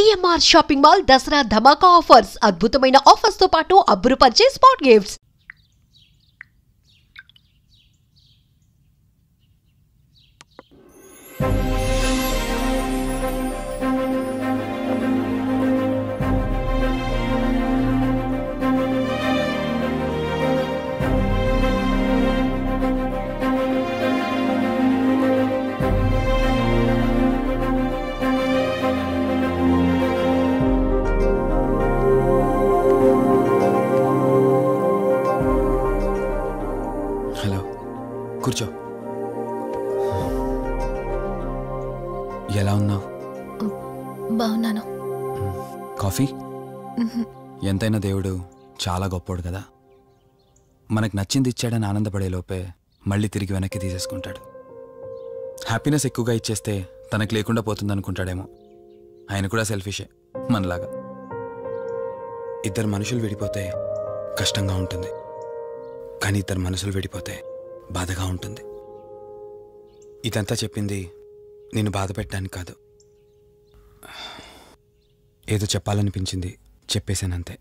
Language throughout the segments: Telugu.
సిఎంఆర్ షాపింగ్ మాల్ దసరా ధమాకా ఆఫర్స్ అద్భుతమైన ఆఫర్స్ తో పాటు అబ్బురుపరిచే స్పాట్ గిఫ్ట్స్. కూర్చో. ఎలా ఉన్నావు? బాగున్నాను. కాఫీ? ఎంతైనా దేవుడు చాలా గొప్పోడు కదా. మనకు నచ్చింది ఇచ్చాడని ఆనందపడే లోపే మళ్ళీ తిరిగి వెనక్కి తీసేసుకుంటాడు. హ్యాపీనెస్ ఎక్కువగా ఇచ్చేస్తే తనకు లేకుండా పోతుంది అనుకుంటాడేమో. ఆయన కూడా సెల్ఫిషే మనలాగా. ఇద్దరు మనుషులు విడిపోతే కష్టంగా ఉంటుంది, కానీ ఇద్దరు మనసులు విడిపోతే బాధగా ఉంటుంది. ఇదంతా చెప్పింది నేను బాధ పెట్టడానికి కాదు, ఏదో చెప్పాలనిపించింది చెప్పేశానంతే.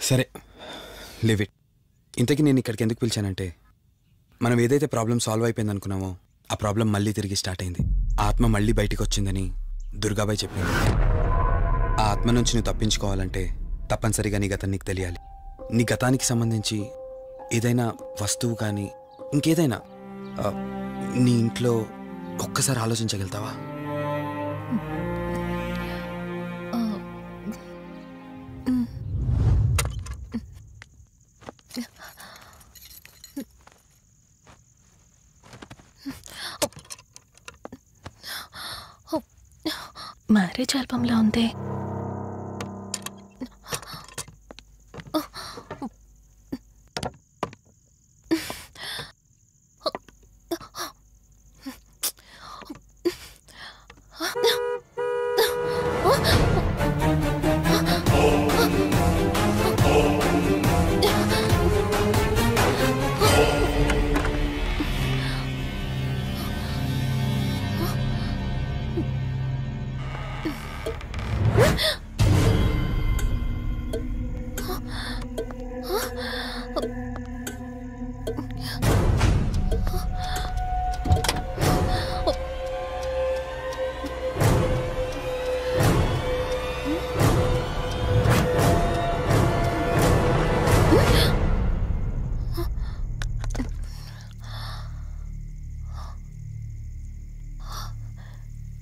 సరే, లివ్ ఇట్. ఇంతకీ నేను ఇక్కడికి ఎందుకు పిలిచానంటే, మనం ఏదైతే ప్రాబ్లం సాల్వ్ అయిపోయింది అనుకున్నామో ఆ ప్రాబ్లం మళ్ళీ తిరిగి స్టార్ట్ అయింది. ఆ ఆత్మ మళ్ళీ బయటికి వచ్చిందని దుర్గాబాయ్ చెప్పింది. ఆ ఆత్మ నుంచి నువ్వు తప్పించుకోవాలంటే తప్పనిసరిగా నీ గతం నీకు తెలియాలి. నీ గతానికి సంబంధించి ఏదైనా వస్తువు కానీ ఇంకేదైనా నీ ఇంట్లో ఒక్కసారి ఆలోచించగలుగుతావా? మ్యారేజ్ ఆల్బంలా ఉంది.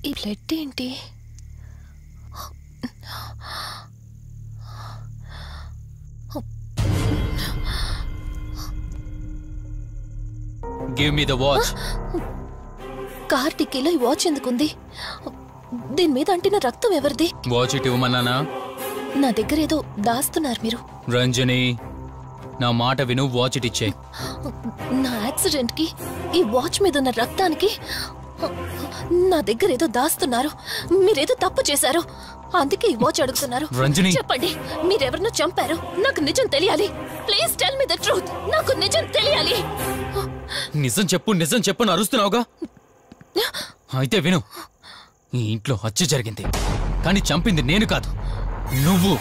ఈ బ్లడ్ ఏంటి? Give me the watch. Car టిక్కీలో ఈ వాచ్ ఎందుకుంది? దీని మీద అంటిన రక్తం ఎవరిది? వాచ్ ఇటు ఇవ్వమన్నానా? నా దగ్గర ఏదో దాస్తున్నారు మీరు. రంజని, నా మాట విను, వాచ్ ఇటు ఇచ్చే. నా యాక్సిడెంట్ కి ఈ వాచ్ మీద ఉన్న రక్తానికి నా దగ్గర ఏదో దాస్తున్నారు. మీరేదో తప్పు చేశారు, అందుకే ఈ వాచ్ అడుగుతున్నారు. రంజని, చెప్పండి, మీరెవరినో చంపారు. నాకు నిజం తెలియాలి. Please tell me the truth. నాకు నిజం తెలియాలి. నిజం చెప్పు, నిజం చెప్పు అని అరుస్తున్నావుగా. అయితే విను, ఈ ఇంట్లో హత్య జరిగింది, కానీ చంపింది నేను కాదు, నువ్వు.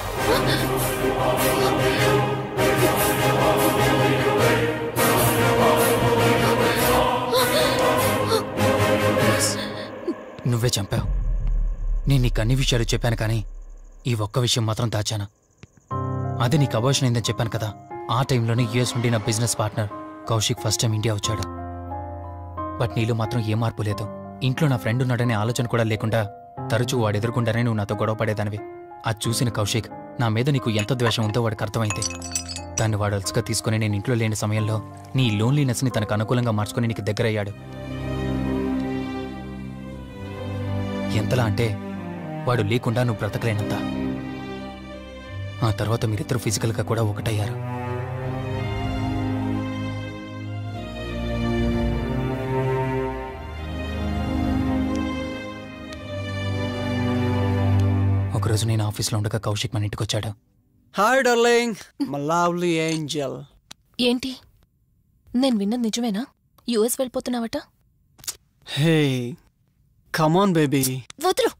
నువ్వే చంపావు. నేను నీకు అన్ని విషయాలు చెప్పాను, కానీ ఈ ఒక్క విషయం మాత్రం దాచాను. అదే నీకు అబార్షన్ అయిందని చెప్పాను కదా. ఆ టైంలోనే యూఎస్ నుండి నా business partner Kaushik first time India వచ్చాడు. బట్ నీలో మాత్రం ఏ మార్పు లేదు. ఇంట్లో నా ఫ్రెండ్ ఉన్నాడనే ఆలోచన కూడా లేకుండా తరచూ వాడు ఎదుర్కొంటానే నువ్వు నాతో గొడవ పడేదానివి. అది చూసిన కౌశిక్ నా మీద నీకు ఎంత ద్వేషం ఉందో వాడికి అర్థమైంది. దాన్ని వాడు అలసుగా తీసుకుని నేను ఇంట్లో లేని సమయంలో నీ లోన్లీనెస్ని తనకు అనుకూలంగా మార్చుకుని నీకు దగ్గరయ్యాడు. ఎంతలా అంటే వాడు లేకుండా నువ్వు బ్రతకలేనంత. ఆ తర్వాత మీరిద్దరు ఫిజికల్గా కూడా ఒకటయ్యారు. ఒకరోజు నేను ఆఫీస్లో ఉండగా కౌశిక్ మన ఇంటికి వచ్చాడు. Hi darling, my lovely angel. ఏంటి, నేను విన్నది నిజమేనా? యుఎస్ వెళ్ళిపోతున్నావట? Hey come on baby. వదులు,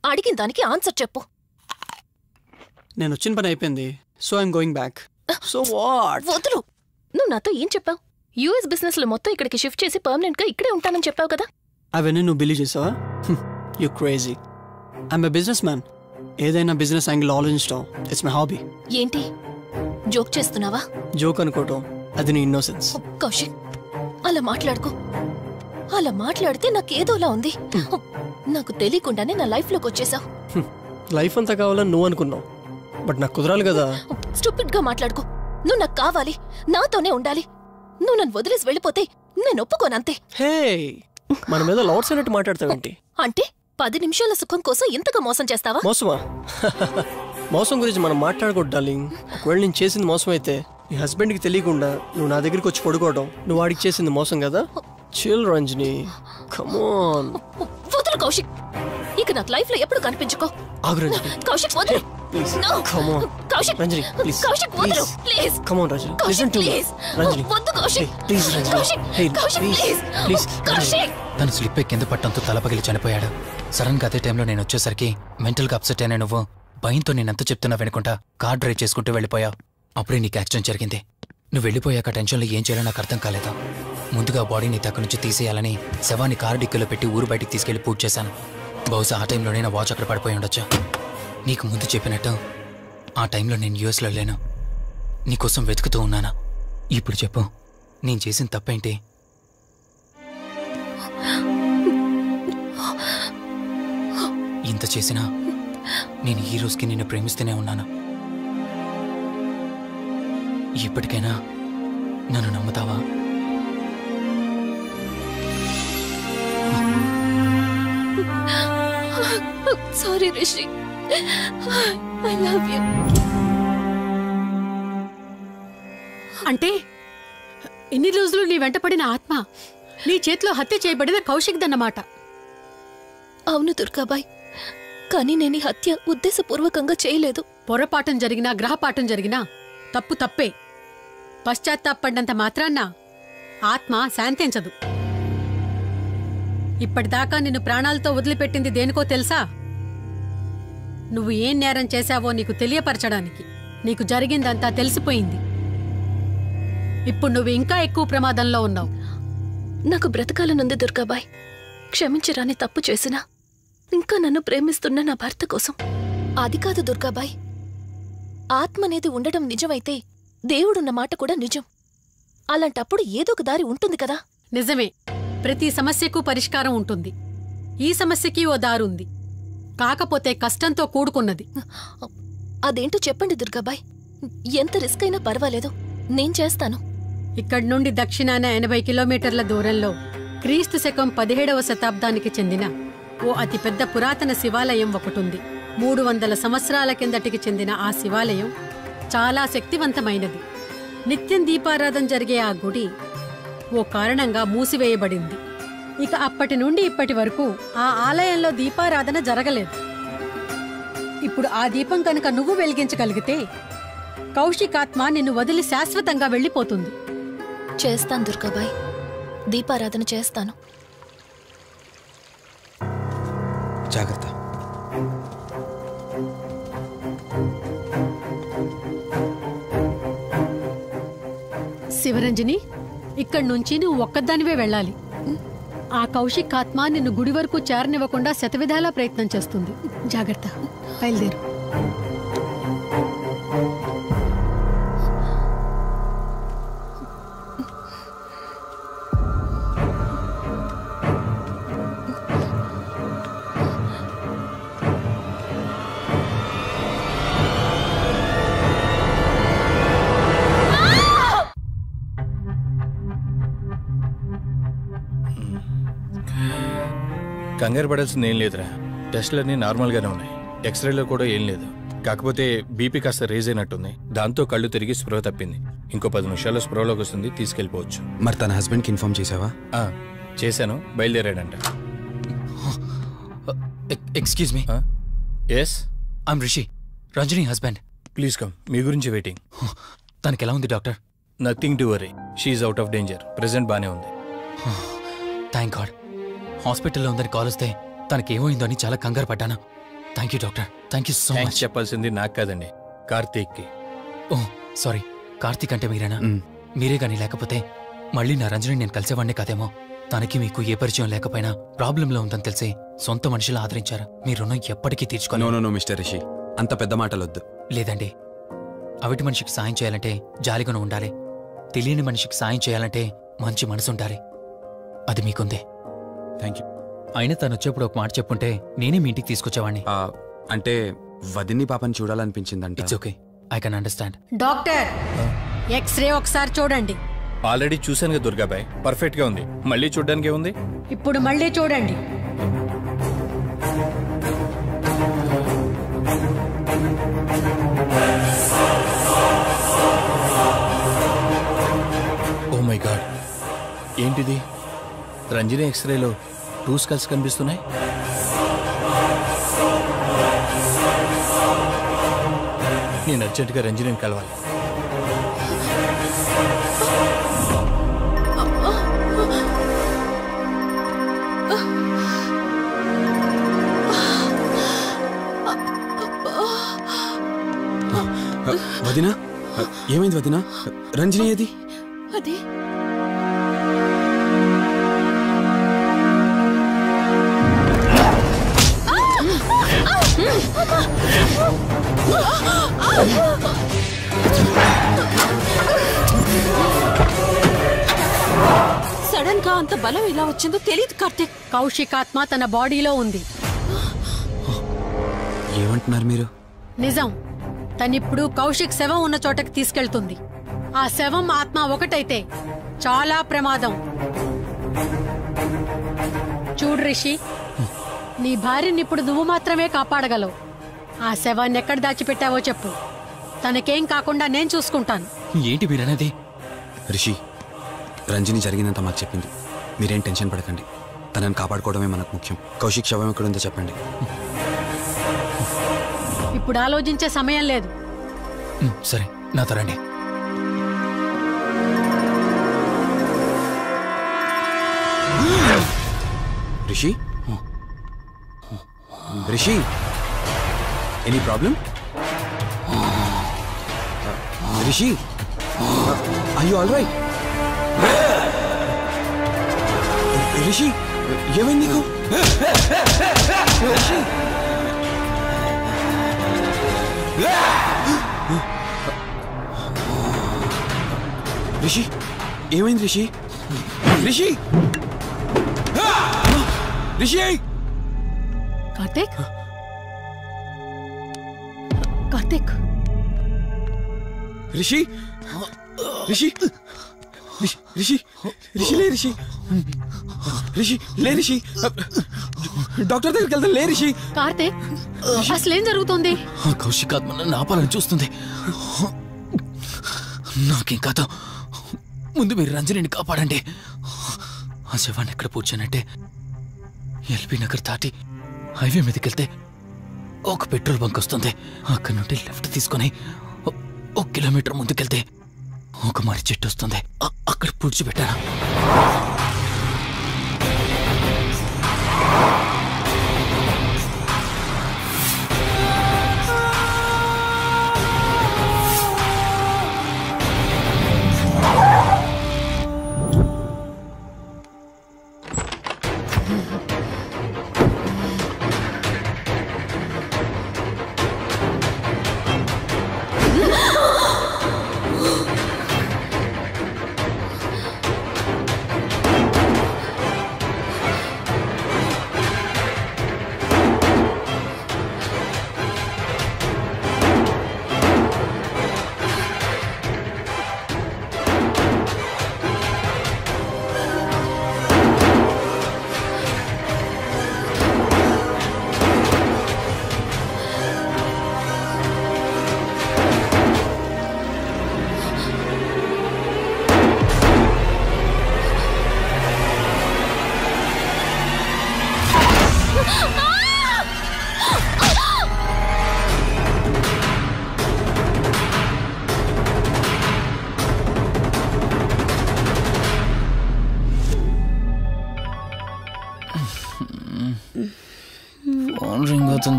అడిగిన దానికి ఆన్సర్ చెప్పు. నేను వచ్చిన పని అయిపోయింది, so I'm going back. So what? వదులు. నువ్వు నాతో ఏం చెప్పావు? యూఎస్ బిజినెస్ లో మొత్తం ఇక్కడికి షిఫ్ట్ చేసి పర్మనెంట్ గా ఇక్కడే ఉంటానని చెప్పావు కదా. అవన్నీ నువ్వు బిలీవ్ చేసావా? You crazy. I'm a business man. ఏదైనా బిజినెస్ యాంగిల్ ఆలోచించడం ఇట్స్ మై హాబీ. ఏంటి జోక్ చేస్తున్నావా? జోక్ అనుకోవటం అది నీ ఇన్నోసెన్స్. కౌశిక్, అలా మాట్లాడుకో. అలా మాట్లాడితే నాకేదోలా ఉంది. నాకు తెలియకుండానే నా లైఫ్ లోకి వచ్చేసావు. లైఫ్ అంతా కావాలని నువ్వు అనుకున్నావు, బట్ నాకు కుదరాలి కదా. స్టూపిడ్ గా మాట్లాడుకో. నువ్వు నాకు కావాలి, నాతోనే ఉండాలి. నువ్వు నన్ను వదిలేసి వెళ్ళిపోతే నేను ఒప్పుకోనంతే. హే, మన మీద లవర్స్ అన్నట్టు మాట్లాడతావేంటి? అంటే 10 నిమిషాల సుఖం కోసం ఇంతగా మోసం చేస్తావా? మోసమా? మోసం గురించి మనం మాట్లాడకూడదు డార్లింగ్. ఒకవేళ నేను చేసింది మోసం అయితే నీ హస్బెండ్కి తెలియకుండా నువ్వు నా దగ్గరికి వచ్చి పడుకోవడం నువ్వు వాడికి చేసింది మోసం కదా. Chill Ranjani, come on. వదులు కౌశిక్, ఇక నాకు లైఫ్ లో ఎప్పుడు కనిపించుకో. ఆగు రంజని. కౌశిక్ వదులు. Please No. Come on. Kaushik, Ranjani please. Kaushik వదులు please. Come on Ranjani, Kaushik listen to me. Please. Ranjani వద్దు Kaushik. Please Ranjani. Kaushik, hey Kaushik please please. Please. Kaushik. తను స్లిప్ అయి కింద పట్టడంతో తల పగిలి చనిపోయాడు. సడన్ గా అదే టైంలో నేను వచ్చేసరికి మెంటల్ గా అప్సెట్ అయినా నువ్వు భయంతో నేనెంత చెప్తున్నా వినుకుంటా కార్ డ్రైవ్ చేసుకుంటూ వెళ్ళిపోయావు. అప్పుడే నీకు యాక్సిడెంట్ జరిగింది. నువ్వు వెళ్ళిపోయాక టెన్షన్లో ఏం చేయాలో నాకు అర్థం కాలేదు. ముందుగా బాడీని అక్కడి నుంచి తీసేయాలని శవాన్ని కారు డిక్కీలో పెట్టి ఊరు బయటికి తీసుకెళ్లి పూజ చేశాను. బహుశా ఆ టైంలోనే నా వాచ్ అక్కడ పడిపోయి ఉండొచ్చు. నీకు ముందు చెప్పినట్టు ఆ టైంలో నేను యూఎస్లో లేను. నీకోసం వెతుకుతూ ఉన్నానా. ఇప్పుడు చెప్పు, నేను చేసిన తప్పేంటి? ఇంత చేసినా నేను ఈ రోజుకి నిన్ను ప్రేమిస్తూనే ఉన్నాను. ఇప్పటికైనా నన్ను నమ్ముతావా? Sorry Rishi, I love you. అంటే ఇన్ని రోజులు నీ వెంటపడిన ఆత్మ నీ చేతిలో హత్య చేయబడిన కౌశిక్ దన్నమాట. అవును దుర్గాబాయ్, కానీ నేను ఈ హత్య ఉద్దేశపూర్వకంగా చేయలేదు. పొరపాఠం జరిగినా గ్రహపాఠం జరిగినా తప్పు తప్పే. పశ్చాత్తాపడినంత మాత్రాన్న ఆత్మ శాంతించదు. ఇప్పటిదాకా నిన్ను ప్రాణాలతో వదిలిపెట్టింది దేనికో తెలుసా? నువ్వు ఏం నేరం చేశావో నీకు తెలియపరచడానికి. నీకు జరిగిందంతా తెలిసిపోయింది. ఇప్పుడు నువ్వు ఇంకా ఎక్కువ ప్రమాదంలో ఉన్నావు. నాకు బ్రతకాలనుంది దుర్గాబాయ్. క్షమించరాని తప్పు చేసినా ఇంకా నన్ను ప్రేమిస్తున్న నా భర్త కోసం. అది కాదు దుర్గాబాయ్, ఆత్మ అనేది ఉండడం నిజమైతే దేవుడున్న మాట కూడా నిజం. అలాంటప్పుడు ఏదో ఒక దారి ఉంటుంది కదా. నిజమే, ప్రతి సమస్యకు పరిష్కారం ఉంటుంది. ఈ సమస్యకి ఓ దారుంది, కాకపోతే కష్టంతో కూడుకున్నది. అదేంటో చెప్పండి దుర్గాబాయ్. ఎంత రిస్క్ అయినా పర్వాలేదు, నేను చేస్తాను. ఇక్కడి నుండి దక్షిణాన 80 కిలోమీటర్ల దూరంలో క్రీస్తు శకం 17వ శతాబ్దానికి చెందిన ఓ అతిపెద్ద పురాతన శివాలయం ఒకటుంది. 300 సంవత్సరాల కిందటికి చెందిన ఆ శివాలయం చాలా శక్తివంతమైనది. నిత్యం దీపారాధన జరిగే ఆ గుడి ఓ కారణంగా మూసివేయబడింది. ఇక అప్పటి నుండి ఇప్పటి వరకు ఆ ఆలయంలో దీపారాధన జరగలేదు. ఇప్పుడు ఆ దీపం కనుక నువ్వు వెలిగించగలిగితే కౌశికాత్మ నిన్ను వదిలి శాశ్వతంగా వెళ్ళిపోతుంది. చేస్తాను దుర్గాబాయ్, దీపారాధన చేస్తాను. జాగ్రత్త. శివరంజని, ఇక్కడి నుంచి నువ్వు ఒక్కదానివే వెళ్ళాలి. ఆ కౌశిక్ ఆత్మ నిన్ను గుడి వరకు చేరనివ్వకుండా శతవిధాలా ప్రయత్నం చేస్తుంది. జాగ్రత్త, బయలుదేరు. కంగారు పడాల్సింది ఏం లేదురా. టెస్టులన్నీ నార్మల్గానే ఉన్నాయి. ఎక్స్రేలో కూడా ఏం లేదు. కాకపోతే బీపీ కాస్త రేజ్ అయినట్టుంది. దాంతో కళ్ళు తిరిగి స్పృహ తప్పింది. ఇంకో 10 నిమిషాల్లో స్పృహలోకి వస్తుంది, తీసుకెళ్ళిపోవచ్చు. మరి తన హస్బెండ్కి ఇన్ఫార్మ్ చేసావా? చేశాను, బయలుదేరాడంట. Excuse me. Yes, I'm Rishi, Ranjani husband. Please come. మీ గురించి వెయిటింగ్. తనకి ఎలా ఉంది doctor? Nothing to worry. She's out of danger. Present బానే ఉంది. Thank god. హాస్పిటల్లో ఉందని కాల్ వస్తే తనకేమైందో అని చాలా కంగారు పడ్డాను. Thank you doctor, thank you so thanks much. చెప్పాల్సింది నాకు కాదండి, కార్తీక్కి. ఓ సారీ, కార్తీక్ అంటే మీరేనా? మీరే గానీ లేకపోతే మళ్ళీ నా రంజని నేను కలిసేవాడిని కాదేమో. తనకి మీకు ఏ పరిచయం లేకపోయినా ప్రాబ్లంలో ఉందని తెలిసి సొంత మనుషులు ఆదరించారు. మీ రుణం ఎప్పటికీ తీర్చుకోను. నో మిస్టర్ రిషి, అంత పెద్ద మాటలొద్దు. లేదండి, అవిటి మనిషికి సాయం చేయాలంటే జాలిగాను ఉండాలి. తెలియని మనిషికి సాయం చేయాలంటే మంచి మనసు ఉండాలి. అది మీకుంది. Thank you. అయినా తను వచ్చేప్పుడు ఒక మాట చెప్పుంటే నేనే మీ ఇంటికి తీసుకొచ్చేవాడిని. అంటే వదిన్ని పాపని చూడాలనిపించిందంట. It's okay, I can understand. Doctor, x-ray ఒకసారి చూడండి. ఆల్రెడీ చూశాను కదా దుర్గాబాయ్, పర్ఫెక్ట్ గా ఉంది. మళ్ళీ చూడ్డానికి ఏముంది? ఇప్పుడు మళ్ళీ చూడండి. ఓ మై గాడ్, ఏంటిది? రంజని ఎక్స్రేలో 2 స్కల్స్ కనిపిస్తున్నాయి. నేను అర్జెంటుగా రంజనిని కలవాలి. వదినా, ఏమైంది వదినా? రంజని ఏది? అది సడన్ గా అంత బలం ఎలా వచ్చిందో తెలియదు కార్తీక్. కౌశిక్ ఆత్మ తన బాడీలో ఉంది. ఏమంటున్నారు మీరు? నిజం. తనిప్పుడు కౌశిక్ శవం ఉన్న చోటకి తీసుకెళ్తుంది. ఆ శవం ఆత్మ ఒకటైతే చాలా ప్రమాదం. చూడు రిషి, నీ భార్యని ఇప్పుడు నువ్వు మాత్రమే కాపాడగలవు. ఆ శవాన్ని ఎక్కడ దాచిపెట్టావో చెప్పు. తనకేం కాకుండా నేను చూసుకుంటాను. ఏంటి మీరనేది? రిషి, రంజని జరిగిందంతా మాకు చెప్పింది. మీరేం టెన్షన్ పడకండి. తనని కాపాడుకోవడమే మనకు ముఖ్యం. కౌశిక్ శవం ఎక్కడుందో చెప్పండి. ఇప్పుడు ఆలోచించే సమయం లేదు. సరే, నాతో రండి. Rishi, Rishi, any problem? Rishi, are you all right? Rishi, ఏమైంది నీకు? రిషి, రిషి, ఏమైంది రిషి? రిషి, రిషి, కార్తీక్, కార్తీక్, రిషి, రిషి, రిషి, రిషి, లే రిషి, రిషి, లే రిషి, డాక్టర్ దగ్గరికి వెళ్తాం. లే రిషి. కార్తీక్, అసలేం జరుగుతుంది? కౌశిక్ ఆత్మ నన్ను ఆపాలని చూస్తుంది. నాకేం కాదు, ముందు మీరు రంజనిని కాపాడండి. ఆ శవాన్ని ఎక్కడ పూడ్చానంటే ఎల్బీ నగర్ దాటి హైవే మీదకి వెళ్తే ఒక పెట్రోల్ బంక్ వస్తుంది. అక్కడి నుండి లెఫ్ట్ తీసుకుని 1 కిలోమీటర్ ముందుకెళ్తే ఒక మర్రి చెట్టు వస్తుంది. అక్కడ పూడ్చిపెట్టాను.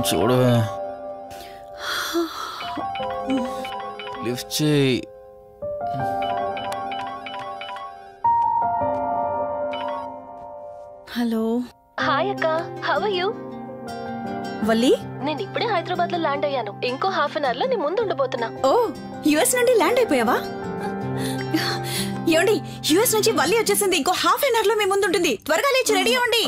చూడవే, లిఫ్ట్ చేయి. హలో. హాయ్ అక్క, హౌ ఆర్ యు? వల్లి, నేను ఇప్పుడే హైదరాబాద్ లో ల్యాండ్ అయ్యాను. ఇంకో హాఫ్ అన్ అవర్ లో నీ ముందు ఉండబోతున్నా. ఓ యుఎస్ నుండి ల్యాండ్ అయిపోయావా? ఏమండి, యుఎస్ నుంచి వల్లి వచ్చేసింది. ఇంకో హాఫ్ అన్ అవర్ లో మీ ముందు ఉంటుంది. త్వరగా లేచి రెడీ అవ్వండి.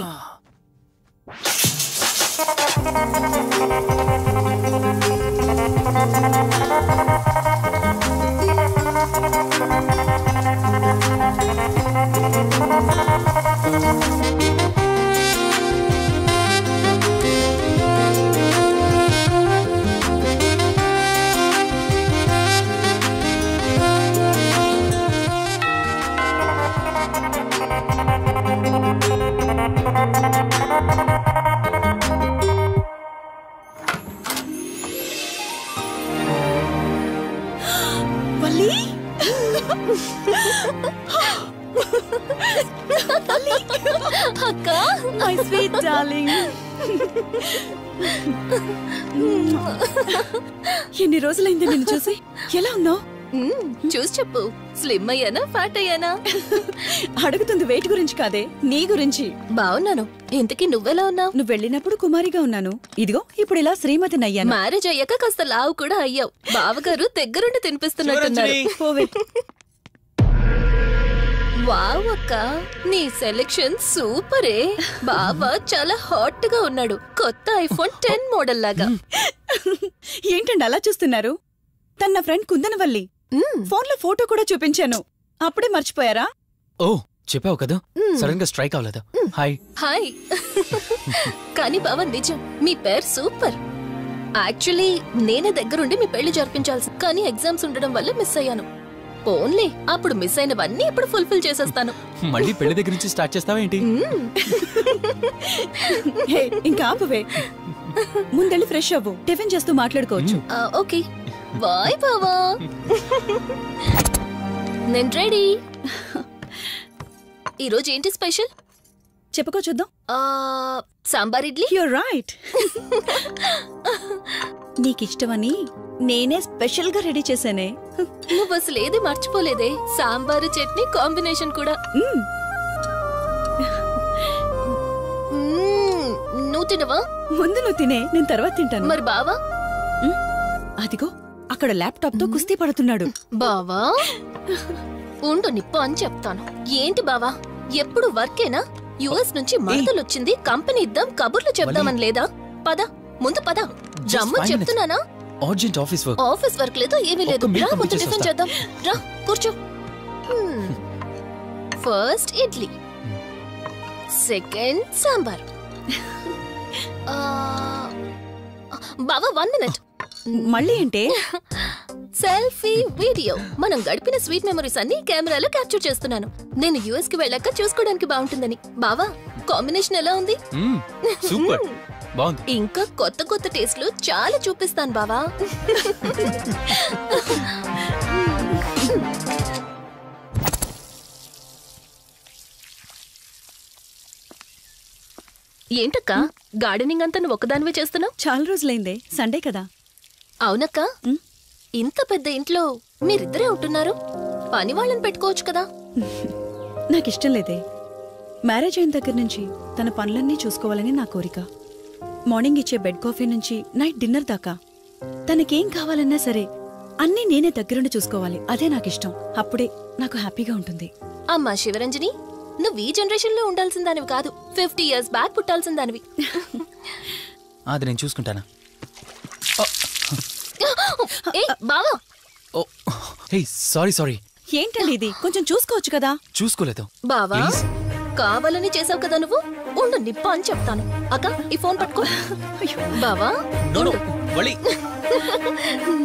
అక్క, మై స్వీట్ డార్లింగ్. ఎన్ని రోజులైంది నిన్ను చూసి. ఎలా ఉన్నావు? చూసి చెప్పు. స్లిమ్ అయ్యానా, ఫ్యాట్ అయ్యానా? అడుగుతుంది వెయిట్ గురించి కాదే, నీ గురించి. బాగున్నాను. ఇంతకీ నువ్వెలా ఉన్నావు? నువ్వు వెళ్ళినప్పుడు కుమారిగా ఉన్నాను. ఇదిగో ఇప్పుడు ఇలా శ్రీమతిని అయ్యాను. మ్యారేజ్ అయ్యాక కాస్త లావు కూడా అయ్యావు. బావగారు దగ్గరుండి తినిపిస్తున్నట్టున్నారు. వావ్ అక్క, నీ సెలెక్షన్ సూపరే. బావ చాలా హాట్ గా ఉన్నాడు. కొత్త ఐఫోన్ 10 మోడల్ లాగా. ఏంటండి అలా చూస్తున్నారు? తన ఫ్రెండ్ కుందనవల్లి. ఫోన్ లో ఫోటో కూడా చూపించాను. అప్పుడే మర్చిపోయారా? ఓ చెప్పావు కదా, సడన్ గా స్ట్రైక్ అవ్వలేదు. Hi hi. కానీ బావ నిజం, మీ పేరు సూపర్. యాక్చువల్లీ నేనే దగ్గరుండి మీ పెళ్లి జరిపించాల్సి, కానీ ఎగ్జామ్స్ ఉండడం వల్ల మిస్ అయ్యాను. ఓన్లీ అప్పుడు మిస్ అయినవన్నీ ఇప్పుడు ఫుల్ఫిల్ చేసేస్తాను. మళ్ళీ పెళ్లి దగ్గర నుంచి స్టార్ట్ చేస్తావా ఏంటి? ఇంకా ఆపువే. ముందెళ్ళి ఫ్రెష్ అవ్వు, టిఫిన్ చేస్తూ మాట్లాడుకోవచ్చు. ఓకే బాయ్ బావా. నేను రెడీ. ఈరోజు ఏంటి స్పెషల్ చెప్పుకో చూద్దాం. సాంబార్ ఇడ్లీ. You're right. నీకిష్టమని నేనే స్పెషల్ గా రెడీ చేశానే. నువ్వు అసలు ఏది మర్చిపోలేదే. సాంబారు చట్నీ కాంబినేషన్ కూడా. నువ్వు తినవా? ముందు నువ్వు తినే, నేను తర్వాత తింటాను. మరి బావా? అదిగో అక్కడ ల్యాప్టాప్ తో కుస్తీ పడుతున్నాడు. బావా ఉండు, నిప్పు అని చెప్తాను. ఏంటి బావా, ఎప్పుడు వర్కేనా? యుఎస్ నుంచి మరదలొచ్చింది, కంపెనీ ఇద్దాం, కబుర్లు చెప్దామని లేదా? పద ముందు పద. జమ్ము చెప్తున్నానా? Urgent office work. Office work లేదు, ఏమీ లేదు. రా ముందు టిఫిన్ చేద్దాం. రా కూర్చో. First idli, second sambar. బావా 1 మినిట్. మళ్ళీ ఏంటే? Selfie video. మనం గడిపిన స్వీట్ మెమరీస్ అన్ని కెమెరాలో క్యాప్చర్ చేస్తున్నాను. నేను యుఎస్ కి వెళ్ళాక చూసుకోవడానికి బాగుంటుందని. బావా కాంబినేషన్ ఎలా ఉంది? సూపర్ బాగుంది. ఇంకా కొత్త కొత్త టేస్ట్లు చాలా చూపిస్తాను బావా. ఏంటక్క, గార్డెనింగ్ అంతా నువ్వు ఒక్కదానివే చేస్తున్నావు? చాలా రోజులైందే, సండే కదా. అవునక్క, ఇంత పెద్ద ఇంట్లో మీరిద్దరే ఉంటున్నారు. పని వాళ్ళని పెట్టుకోవచ్చు కదా. నాకిష్టం లేదే. మ్యారేజ్ అయిన దగ్గర నుంచి తన పనులన్నీ చూసుకోవాలని నా కోరిక. మార్నింగ్ ఇచ్చే బెడ్ కాఫీ నుంచి నైట్ డిన్నర్ దాకా తనకేం కావాలన్నా సరే అన్నీ నేనే దగ్గరుండి చూసుకోవాలి. అదే నాకిష్టం. అప్పుడే నాకు హ్యాపీగా ఉంటుంది. అమ్మా శివరంజని, నువ్వు ఈ జనరేషన్ లో ఉండాల్సిన దానివి కాదు. 50 years బ్యాక్ పుట్టాల్సిన దానివి. అది నేను చూసుకుంటానా? బావా సారీ. ఏంటండి ఇది? కొంచెం చూసుకోవచ్చు కదా. చూసుకోలేదు బావా. కావాలని చేసావు కదా నువ్వు. ఉండు నిప్ప అని చెప్తాను. అక్క ఈ ఫోన్ పట్టుకో. బావా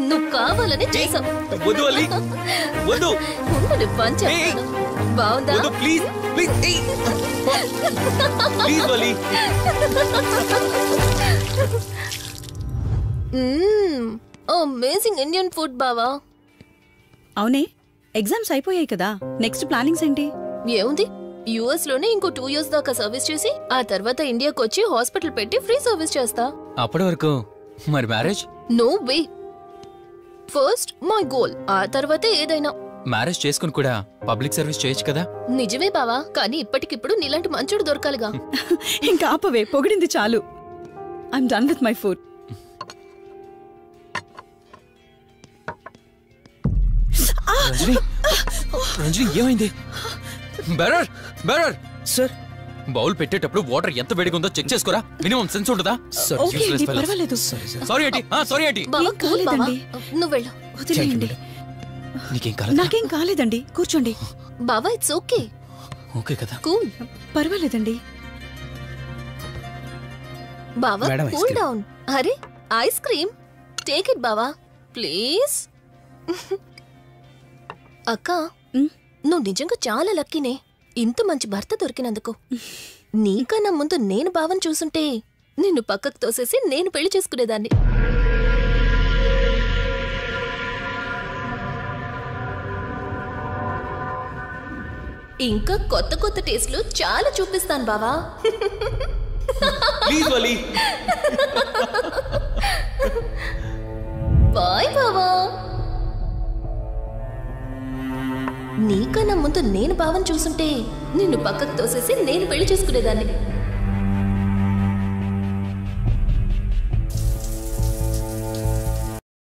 నువ్వు కావాలని చేసావు. ఉండు నిప్ప అని చెప్తాను. బావుందా? అమేజింగ్ ఇండియన్ ఫుడ్ బావా. అవునే, ఎగ్జామ్స్ అయిపోయాయి కదా. నెక్స్ట్ ప్లానింగ్స్ ఏంటి? ఏముంది, యుఎస్ లోనే ఇంకో 2 years దాకా సర్వీస్ చేసి ఆ తర్వాత ఇండియాకి వచ్చి హాస్పిటల్ పెట్టి ఫ్రీ సర్వీస్ చేస్తా. అప్పటి వరకు మరి marriage? No way. First my goal, ఆ తర్వాతే ఏదైనా. మ్యారేజ్ చేసుకుని కూడా పబ్లిక్ సర్వీస్ చేయొచ్చు కదా? నిజమే బావా, కానీ ఇప్పటికిప్పుడు నీలాంటి మంచోడు దొరకాలిగా. ఇంకా ఆపవే, పొగిడింది చాలు. I'm done with my food. Ranjani ఏమైంది? బెరర్ బెరర్ సార్, బౌల్ పెట్టేటప్పుడు వాటర్ ఎంత వేడిగా ఉందో చెక్ చేసుకోరా. మినిమం సెన్స్ ఉంటుందా? ఓకే అండి, పర్వాలేదు. సారీ ఏంటి? సారీ ఏంటి? బావా, కూల్ బావా. కాలేదండి. నువ్వు వెళ్ళు. వదిలేయండి. నీకేం కాలేదు? నాకేం కాలేదండి, కూర్చోండి. బావా, ఇట్స్ ఓకే. ఓకే కదా? కూల్. పర్వాలేదండి. బావా, Madam, ice cool cream. Down. అరే, ఐస్ క్రీమ్ టేక్ ఇట్ బావా ప్లీజ్. అక్క, నువ్వు నిజంగా చాలా లక్కీనే, ఇంత మంచి భర్త దొరికినందుకు. నీకన్నా ముందు నేను బావని చూసుంటే నిన్ను పక్కకు తోసేసి నేను పెళ్లి చేసుకునేదాన్ని. ఇంకా కొత్త కొత్త టేస్ట్లు చాలా చూపిస్తాను బావా. Please Vali. బాయ్ బావా. నీకన్నా ముందు నేను బావని చూసుంటే నిన్ను పక్కకు తోసేసి నేను పెళ్లి చేసుకునేదాన్ని.